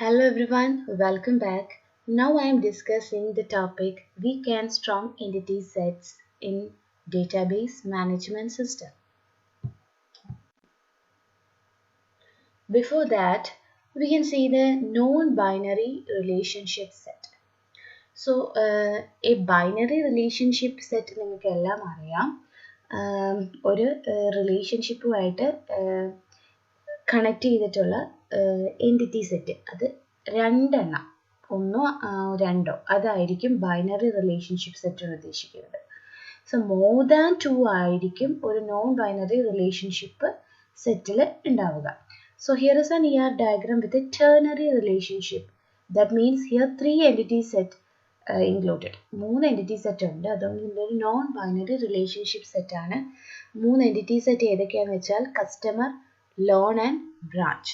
Hello everyone, welcome back. Now I am discussing the topic weak and strong entity sets in database management system. Before that, we can see the non-binary relationship set. So, a binary relationship set നിങ്ങൾക്ക് എല്ലാം അറിയാം. ഒരു റിലേഷൻഷിപ്പുമായിട്ട് connect ചെയ്തിട്ടുള്ള entity set അത് രണ്ടെണ്ണം ഒന്നോ രണ്ടോ അതായിരിക്കും ബൈനറി റിലേഷൻഷിപ്പ് സെറ്റ് ഉദ്ദേശിക്കുന്നത്. സോ മോർ ദാൻ 2 ആയിരിക്കും ഒരു നോൺ ബൈനറി റിലേഷൻഷിപ്പ് സെറ്റിൽ ഉണ്ടാവുക. So here is an ER diagram with a ternary relationship. That means here 3 entity set included. 3 entity set ഉണ്ട്. അതുകൊണ്ട് ഇതൊരു നോൺ ബൈനറി റിലേഷൻഷിപ്പ് സെറ്റാണ്. 3 എൻറ്റിറ്റി സെറ്റ് ഏതൊക്കെയാണെന്ന് വെച്ചാൽ കസ്റ്റമർ, ലോൺ ആൻഡ് ബ്രാഞ്ച്.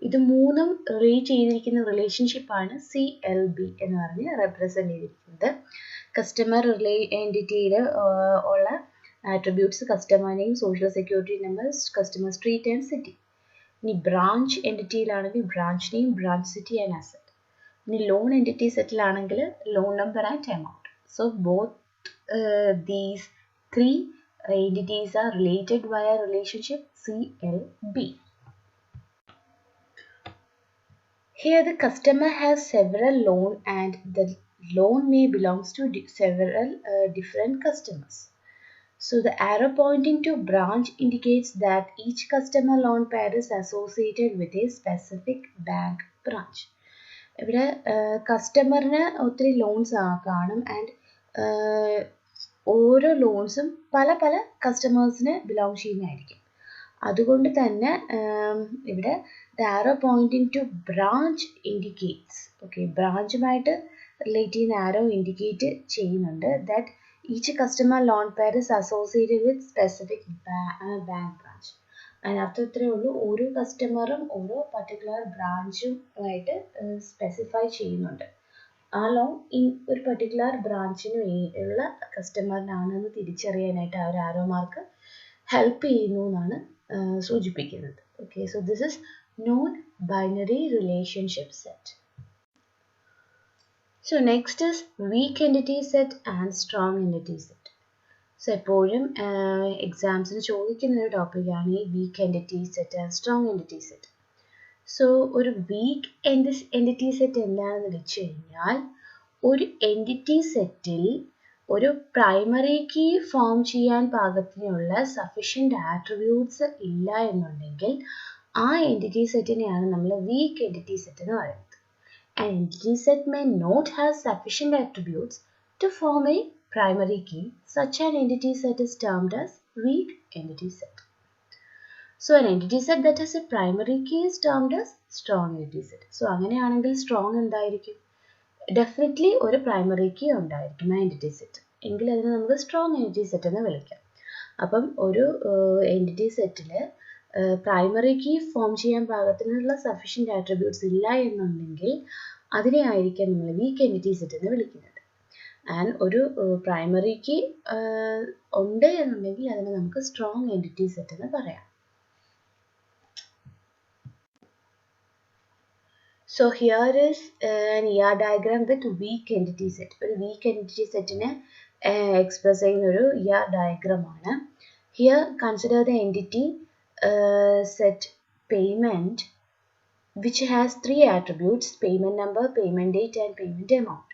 ഇത് മൂന്നും റിലേറ്റ് ചെയ്തിരിക്കുന്ന റിലേഷൻഷിപ്പാണ് CLB എന്ന് പറഞ്ഞ് റെപ്രസെൻ്റ് ചെയ്തിരിക്കുന്നത്. കസ്റ്റമർ എൻറ്റിറ്റിയിൽ ഉള്ള attributes customer name, social security number, customer street and city. ഇനി ബ്രാഞ്ച് എൻറ്റിറ്റിയിലാണെങ്കിൽ branch name, branch city and asset. ഇനി ലോൺ എൻറ്റിറ്റി സെറ്റിലാണെങ്കിൽ loan number and amount. So both these 3 entities are related via relationship CLB. Here the customer has several loan and the loan may belongs to several different customers. So the arrow pointing to branch indicates that each customer loan pair is associated with a specific bank branch. ഇവിടെ കസ്റ്റമറിന് ഒത്തിരി loans കാണും and ഓരോ ലോൺസും പല പല കസ്റ്റമേഴ്സിന് belong ചെയ്യുന്നതായിരിക്കും. അതുകൊണ്ട് തന്നെ ഇവിടെ the arrow pointing to branch indicates, okay, ബ്രാഞ്ചുമായിട്ട് റിലേറ്റ് ചെയ്യുന്ന ആരോ ഇൻഡിക്കേറ്റ് ചെയ്യുന്നുണ്ട് that each customer loan pair is associated with specific bank branch. അതിനർത്ഥം ഇത്രയേ ഉള്ളൂ, ഓരോ കസ്റ്റമറും ഓരോ പർട്ടിക്കുലർ ബ്രാഞ്ചുമായിട്ട് സ്പെസിഫൈ ചെയ്യുന്നുണ്ട്. ആ ലോൺ ഒരു പർട്ടിക്കുലർ ബ്രാഞ്ചിന് ഉള്ള കസ്റ്റമറിനാണെന്ന് തിരിച്ചറിയാനായിട്ട് ആ ഒരു ആരോ മാർക്ക് ഹെൽപ്പ് ചെയ്യുന്നു എന്നാണ് സൂചിപ്പിക്കുന്നത്. Okay, so this is known binary relationship set. So next is week entity set and strong entity set. So എപ്പോഴും എക്സാംസിന് ചോദിക്കുന്ന ഒരു ടോപ്പിക്കാണ് ഈ week entity set and strong entity set. So ഒരു വീക്ക് എൻറ്റിറ്റി സെറ്റ് എന്താണെന്ന് വെച്ച് കഴിഞ്ഞാൽ ഒരു എൻറ്റിറ്റി സെറ്റിൽ ഒരു പ്രൈമറി കീ ഫോം ചെയ്യാൻ പാകത്തിനുള്ള സഫിഷ്യൻറ്റ് ആട്രിബ്യൂട്ട്സ് ഇല്ല എന്നുണ്ടെങ്കിൽ ആ എൻറ്റിറ്റി സെറ്റിനെയാണ് നമ്മൾ വീക്ക് എൻറ്റിറ്റി സെറ്റ് എന്ന് പറയുന്നത്. An entity set may not have sufficient attributes to form a primary key. Such an entity set is termed as weak entity set. So an entity set that has a primary key is termed as strong entity set. So അങ്ങനെയാണെങ്കിൽ strong എന്തായിരിക്കും? Definitely ഒരു primary key ഉണ്ടായിരിക്കും ആ entity set. എങ്കിൽ അതിനെ നമുക്ക് strong entity set എന്ന് വിളിക്കാം. അപ്പം ഒരു എൻറ്റിറ്റി സെറ്റിൽ പ്രൈമറി കീ ഫോം ചെയ്യാൻ പാകത്തിനുള്ള സഫിഷ്യൻറ്റ് ആട്രിബ്യൂട്ട്സ് ഇല്ല എന്നുണ്ടെങ്കിൽ അതിനെ ആയിരിക്കാം നമ്മൾ വീക്ക് എൻറ്റിറ്റി സെറ്റ് എന്ന് വിളിക്കുന്നത്. ആൻഡ് ഒരു പ്രൈമറി കീ ഉണ്ട് എന്നുണ്ടെങ്കിൽ അതിനെ നമുക്ക് സ്ട്രോങ് എൻറ്റിറ്റി സെറ്റ് എന്ന് പറയാം. So here is an ER diagram with weak entity set. ഒരു weak entity setനെ എക്സ്പ്രസ് ചെയ്യുന്ന ഒരു ER diagram ആണ്. Here consider the entity set payment which has 3 attributes: payment number, payment date and payment amount.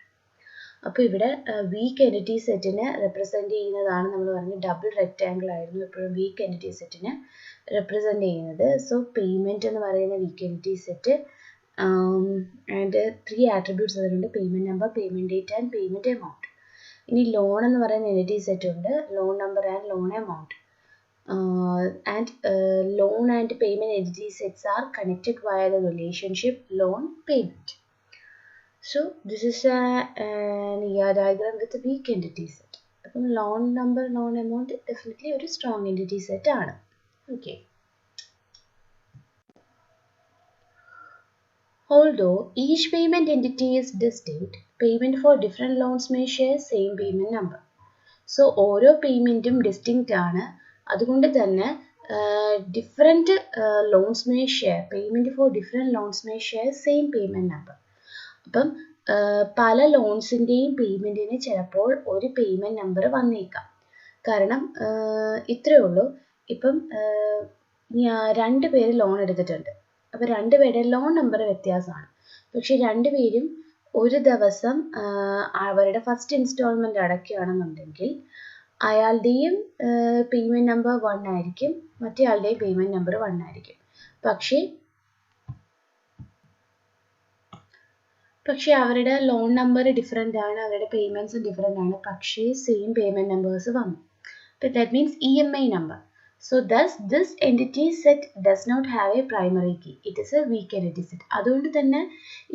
അപ്പോൾ ഇവിടെ week entity സെറ്റിനെ represent ചെയ്യുന്നതാണ് നമ്മൾ പറഞ്ഞ ഡബിൾ റെക്റ്റാങ്കിൾ ആയിരുന്നു എപ്പോഴും വീക്ക് എൻറ്റിറ്റി സെറ്റിനെ റെപ്രസെൻ്റ് ചെയ്യുന്നത്. സോ പേയ്മെൻറ്റ് എന്ന് പറയുന്ന weak entity set and 3 attributes അതിലുണ്ട്: payment number, payment date and payment amount. ഇനി ലോൺ എന്ന് പറയുന്ന എൻറ്റിറ്റി സെറ്റ് ഉണ്ട്: loan number and loan amount. And loan and payment entity sets are connected via the relationship loan payment. So this is an ER diagram with a weak entity set. അപ്പം loan number, loan amount definitely ഒരു strong entity set ആണ്. Okay, although each payment entity is distinct, payment for different loans may share same payment number. So ഓരോ പേയ്മെൻറ്റും distinct ആണ്. അതുകൊണ്ട് തന്നെ different loans may share, payment for different loans may share same payment number. അപ്പം പല ലോൺസിൻ്റെയും പേയ്മെൻറ്റിന് ചിലപ്പോൾ ഒരു payment number വന്നേക്കാം. കാരണം ഇത്രയേ ഉള്ളൂ. ഇപ്പം 2 പേര് ലോൺ എടുത്തിട്ടുണ്ട്. അപ്പോൾ 2 പേരുടെ ലോൺ നമ്പർ വ്യത്യാസമാണ്. പക്ഷെ 2 പേരും ഒരു ദിവസം അവരുടെ ഫസ്റ്റ് ഇൻസ്റ്റാൾമെൻറ്റ് അടയ്ക്കുകയാണെന്നുണ്ടെങ്കിൽ അയാളുടെയും പേയ്മെൻറ്റ് നമ്പർ 1 ആയിരിക്കും, മറ്റേ ആളുടെയും പേയ്മെൻറ്റ് നമ്പർ 1 ആയിരിക്കും. പക്ഷേ അവരുടെ ലോൺ നമ്പർ ഡിഫറെൻ്റ് ആണ്, അവരുടെ പേയ്മെൻറ്റ്സ് ഡിഫറെൻ്റ് ആണ്, പക്ഷേ സെയിം പേയ്മെൻറ്റ് നമ്പേഴ്സ് വന്നു. That means EMI number. So thus this entity set does not have a primary key. It is a weak entity set. അതുകൊണ്ട് തന്നെ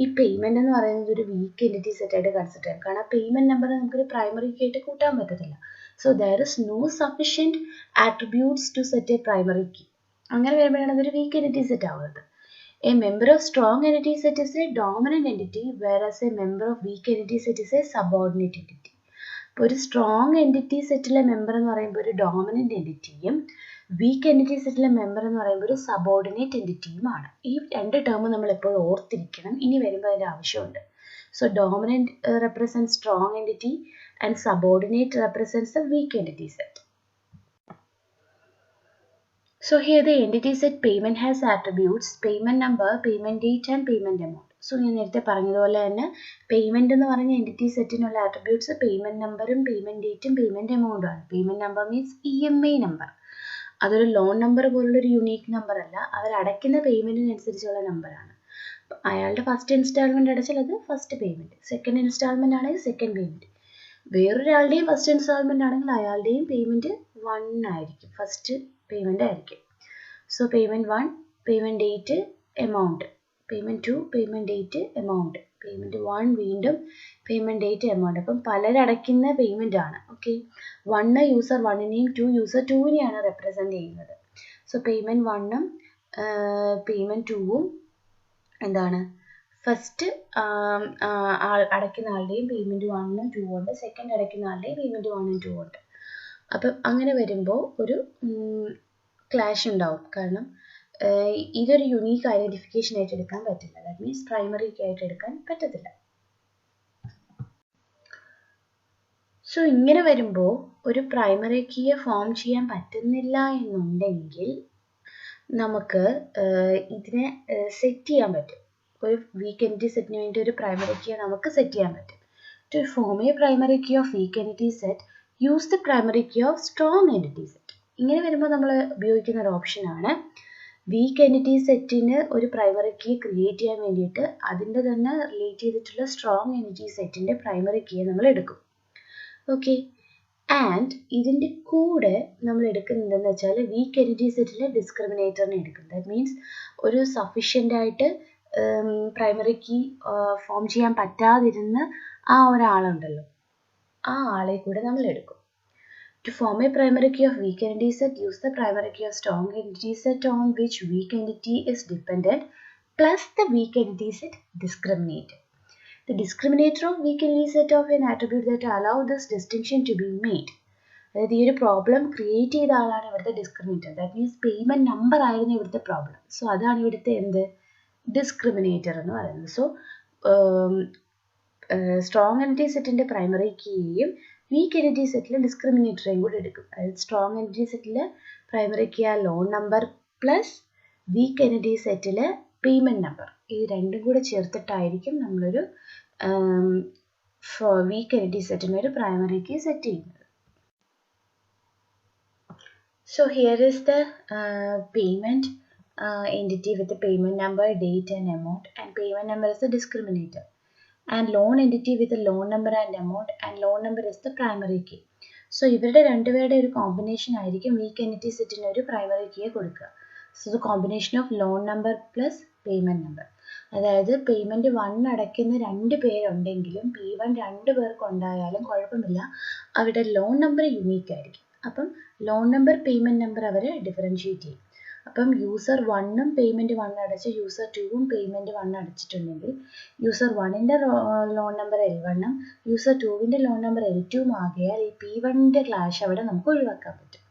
ഈ പേയ്മെന്റ് എന്ന് പറയുന്നത് ഒരു വീക്ക് എൻറ്റിറ്റി സെറ്റ് ആയിട്ട് കൺസിഡർ ചെയ്യാം. കാരണം പേയ്മെന്റ് നമ്പർ നമുക്കൊരു പ്രൈമറി കീ ആയിട്ട് കൂട്ടാൻ പറ്റത്തില്ല. So there is no sufficient attributes to set a primary key. അങ്ങനെ വരുമ്പോഴാണ് അതൊരു വീക്ക് എൻറ്റിറ്റി സെറ്റ് ആവുന്നത്. A member of strong entity set is a dominant entity, whereas a member of weak entity set is a subordinate entity. ഇപ്പോൾ ഒരു strong entity സെറ്റിലെ member എന്ന് പറയുമ്പോൾ ഒരു ഡോമിനൻ്റ് എൻറ്റിറ്റിയും വീക്ക് എൻറ്റിറ്റി സെറ്റിലെ മെമ്പർ എന്ന് പറയുമ്പോൾ ഒരു സബോർഡിനേറ്റ് എൻറ്റിറ്റിയുമാണ്. ഈ 2 ടേം നമ്മൾ എപ്പോഴും ഓർത്തിരിക്കണം. ഇനി വരുമ്പോൾ അതിൻ്റെ ആവശ്യമുണ്ട്. So dominant represent strong entity and subordinate represents A week entity set. So here the entity set payment has attributes payment number, payment date and payment amount. So ഞാൻ നേരത്തെ പറഞ്ഞതുപോലെ തന്നെ പേയ്മെന്റ് എന്ന് പറഞ്ഞ എൻറ്റിറ്റി സെറ്റിനുള്ള ആട്രിബ്യൂട്ട്സ് പേയ്മെന്റ് നമ്പറും payment ഡേറ്റും payment എമൗണ്ടും ആണ്. Payment number means EMI number. അതൊരു ലോൺ നമ്പർ പോലുള്ളൊരു യുണീക്ക് നമ്പർ അല്ല, അവർ അടയ്ക്കുന്ന പേയ്മെന്റിനനുസരിച്ചുള്ള നമ്പറാണ്. അയാളുടെ ഫസ്റ്റ് ഇൻസ്റ്റാൾമെന്റ് അടച്ചാൽ അത് ഫസ്റ്റ് പേയ്മെന്റ്, സെക്കൻഡ് ഇൻസ്റ്റാൾമെന്റ് ആണെങ്കിൽ സെക്കൻഡ് പേയ്മെന്റ്. വേറൊരാളുടെയും ഫസ്റ്റ് ഇൻസ്റ്റാൾമെന്റ് ആണെങ്കിൽ അയാളുടെയും പേയ്മെന്റ് 1 ആയിരിക്കും, ഫസ്റ്റ് പേയ്മെന്റ് ആയിരിക്കും. So payment 1 payment date amount, payment 2 payment date amount, payment 1 വീണ്ടും പേയ്മെന്റ് ഡേറ്റ് എമൗണ്ട്. അപ്പം പലരടയ്ക്കുന്ന പേയ്മെന്റ് ആണ്. ഓക്കെ, 1 യൂസർ 1നെയും 2 യൂസർ 2നെയാണ് റെപ്രസെന്റ് ചെയ്യുന്നത്. സോ പേയ്മെന്റ് 1ഉം പേയ്മെന്റ് 2ഉം എന്താണ്, first അടയ്ക്കുന്ന ആളുടെയും പേയ്മെന്റ് 1ഉം 2ഉം ഉണ്ട്, സെക്കൻഡ് അടയ്ക്കുന്ന ആളുടെയും പേയ്മെന്റ് 1ഉം 2ഉം ഉണ്ട്. അപ്പം അങ്ങനെ വരുമ്പോൾ ഒരു ക്ലാഷ് ഉണ്ടാവും. കാരണം ഇതൊരു യുണീക്ക് ഐഡന്റിഫിക്കേഷൻ ആയിട്ട് എടുക്കാൻ പറ്റില്ല. ദാറ്റ് മീൻസ് പ്രൈമറി കീ ആയിട്ട് എടുക്കാൻ പറ്റത്തില്ല. സോ ഇങ്ങനെ വരുമ്പോൾ ഒരു പ്രൈമറി കീയെ ഫോം ചെയ്യാൻ പറ്റുന്നില്ല എന്നുണ്ടെങ്കിൽ നമുക്ക് ഇതിനെ സെറ്റ് ചെയ്യാൻ പറ്റും. ഒരു വീക്ക് എൻറ്റിറ്റി സെറ്റിന് വേണ്ടി ഒരു പ്രൈമറി കീയെ നമുക്ക് സെറ്റ് ചെയ്യാൻ പറ്റും. To form a primary key of weak entity set, use the primary key of strong entity set. ഇങ്ങനെ വരുമ്പോൾ നമ്മൾ ഉപയോഗിക്കുന്ന ഒരു ഓപ്ഷനാണ് വീക്ക് എൻറ്റിറ്റി സെറ്റിന് ഒരു പ്രൈമറി കീ ക്രിയേറ്റ് ചെയ്യാൻ വേണ്ടിയിട്ട് അതിൻ്റെ തന്നെ റിലേറ്റ് ചെയ്തിട്ടുള്ള സ്ട്രോങ് എൻറ്റിറ്റി സെറ്റിൻ്റെ പ്രൈമറി കീയെ നമ്മൾ എടുക്കും. ഓക്കെ, ആൻഡ് ഇതിൻ്റെ കൂടെ നമ്മൾ എടുക്കുന്നതെന്ന് വെച്ചാൽ വീക്ക് എൻറ്റിറ്റി സെറ്റിലെ ഡിസ്ക്രിമിനേറ്ററിനെ എടുക്കും. ദാറ്റ് മീൻസ് ഒരു സഫീഷ്യൻ്റ് ആയിട്ട് പ്രൈമറി കീ ഫോം ചെയ്യാൻ പറ്റാതിരുന്ന ആ ഒരാളുണ്ടല്ലോ, ആ ആളെ കൂടെ നമ്മൾ എടുക്കും. To form a primary key of weak entity set, use the primary key of strong entity set on which weak entity is dependent plus the weak entity set discriminator. The discriminator of weak entity set of an attribute that allow this distinction to be made. അതായത് ഈ ഒരു problem create ചെയ്ത ആളാണ് ഇവിടുത്തെ discriminator. That means payment number ആയിരുന്നു ഇവിടുത്തെ problem. So അതാണ് ഇവിടുത്തെ എന്ത്, ഡിസ്ക്രിമിനേറ്റർ എന്ന് പറയുന്നത്. സോ സ്ട്രോങ് എൻറ്റിറ്റി സെറ്റിന്റെ പ്രൈമറി കീയെയും വീക്ക് എൻറ്റിറ്റി സെറ്റിലെ ഡിസ്ക്രിമിനേറ്ററേയും കൂടെ എടുക്കും. അതായത് സ്ട്രോങ് എൻറ്റിറ്റി സെറ്റിലെ പ്രൈമറി കീ ആ loan number plus week entity സെറ്റിലെ പേയ്മെന്റ് നമ്പർ, ഇത് രണ്ടും കൂടെ ചേർത്തിട്ടായിരിക്കും നമ്മളൊരു വീക്ക് എൻറ്റിറ്റി സെറ്റിന് ഒരു പ്രൈമറി കീ സെറ്റ് ചെയ്യുന്നത്. So here is the payment entity with the payment number, date and amount, and payment number is the discriminator, and loan entity with the loan number and amount, and loan number is the primary key. So ഇവരുടെ രണ്ടുപേരുടെ ഒരു combination ആയിരിക്കും week entity സെറ്റിന് ഒരു primary കീയെ കൊടുക്കുക. So the combination of loan number plus payment number. അതായത് payment 1 അടയ്ക്കുന്ന 2 പേരുണ്ടെങ്കിലും P1 2 പേർക്ക് ഉണ്ടായാലും കുഴപ്പമില്ല, അവരുടെ ലോൺ നമ്പർ യുണീക്ക് ആയിരിക്കും. അപ്പം ലോൺ നമ്പർ പേയ്മെന്റ് നമ്പർ അവർ ഡിഫറൻഷിയേറ്റ് ചെയ്യും. അപ്പം യൂസർ 1ഉം പേയ്മെന്റ് 1 അടച്ച് യൂസർ 2ഉം പേയ്മെന്റ് 1 അടച്ചിട്ടുണ്ടെങ്കിൽ യൂസർ 1ന്റെ ലോൺ നമ്പർ L1ഉം യൂസർ 2ന്റെ ലോൺ നമ്പർ L2ഉം ആകിയാൽ ഈ P1ന്റെ ക്ലാഷ് അവിടെ നമുക്ക് ഒഴിവാക്കാൻ പറ്റും.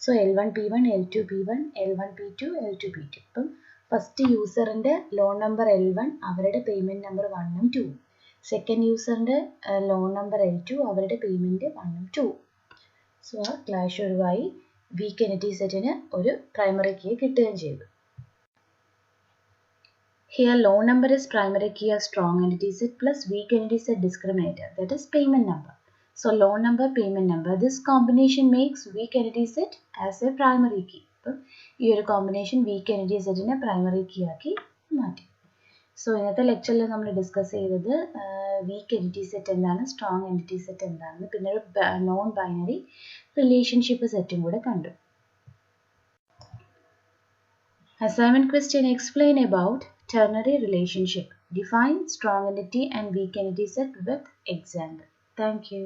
So L1P1, L2P1, L1P2, L2P2. ഇപ്പം ഫസ്റ്റ് യൂസറിൻ്റെ ലോൺ നമ്പർ L1, അവരുടെ പേയ്മെൻറ്റ് നമ്പർ 1 ഉം 2. സെക്കൻഡ് യൂസറിൻ്റെ ലോൺ നമ്പർ L2, അവരുടെ പേയ്മെൻറ്റ് 1 ഉം 2. സോ ആ ക്ലാഷ് ഒഴിവായി വീക്ക് എൻറ്റിറ്റി സെറ്റിന് ഒരു പ്രൈമറി കീ കിട്ടുകയും ചെയ്തു. Here loan number is primary key of strong entity set plus weak entity set discriminator, that is payment number. So loan number, payment number, this combination makes weak entity set as a primary key. ഈ ഒരു combination week entity സെറ്റിനെ primary key ആക്കി മാറ്റി. So ഇന്നത്തെ ലെക്ചറിൽ നമ്മൾ discuss ചെയ്തത് week entity set എന്താണ്, സ്ട്രോങ് എൻറ്റിറ്റി സെറ്റ് എന്താണെന്ന്, പിന്നെ ഒരു നോൺ ബൈനറി റിലേഷൻഷിപ്പ് സെറ്റും കൂടെ കണ്ടു. Assignment question: explain about ternary relationship. Define strong entity and weak entity set with example. Thank you.